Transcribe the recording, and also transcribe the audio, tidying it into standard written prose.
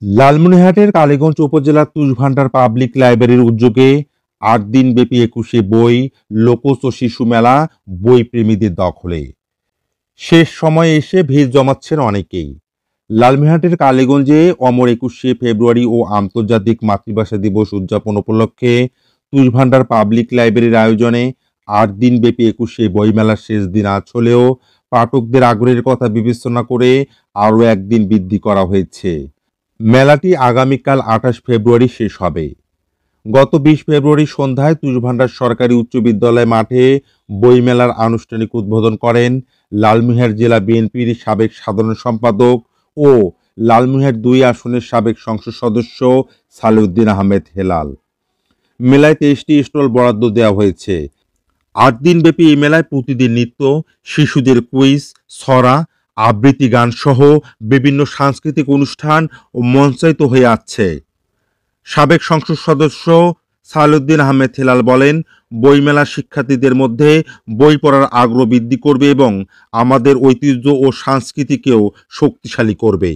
লালমনিরহাটের কালীগঞ্জ উপজেলার তুষভান্ডার পাবলিক লাইব্রেরির উদ্যোগে ৮ দিনব্যাপী ২১শে বই, লোকজ ও শিশু মেলা বই প্রেমীদের দখলে। শেষ সময়ে এসে ভিড় জমাচ্ছেন অনেকেই। লালমনিরহাটের কালীগঞ্জে অমর ২১শে ফেব্রুয়ারি ও আন্তর্জাতিক মাতৃভাষা দিবস উদযাপন উপলক্ষে তুষভান্ডার পাবলিক লাইব্রেরির আয়োজনে ৮ দিনব্যাপী ২১শে বইমেলার শেষ দিন আজ হলেও পাঠকদের আগ্রহের কথা বিবেচনা করে আরও একদিন বৃদ্ধি করা হয়েছে। মেলাটি আগামীকাল ২৮ ফেব্রুয়ারি শেষ হবে। গত ২০ ফেব্রুয়ারি সন্ধ্যায় তুষভান্ডার সরকারি উচ্চ বিদ্যালয় মাঠে বইমেলার আনুষ্ঠানিক উদ্বোধন করেন লালমনিরহাট জেলা বিএনপির সাবেক সাধারণ সম্পাদক ও লালমনিরহাট ২ আসনের সাবেক সংসদ সদস্য সালেউদ্দিন আহমেদ হেলাল। মেলায় ২৩টি স্টল বরাদ্দ দেওয়া হয়েছে। ৮ দিনব্যাপী এই মেলায় প্রতিদিন নৃত্য, শিশুদের কুইজ, ছড়া, আবৃত্তি গান সহ বিভিন্ন সাংস্কৃতিক অনুষ্ঠান ও মঞ্চায়িত হয়ে আসছে। সাবেক সংসদ সদস্য সালেউদ্দিন আহমেদ হেলাল বলেন, বইমেলা শিক্ষার্থীদের মধ্যে বই পড়ার আগ্রহ বৃদ্ধি করবে এবং আমাদের ঐতিহ্য ও সংস্কৃতিকেও শক্তিশালী করবে।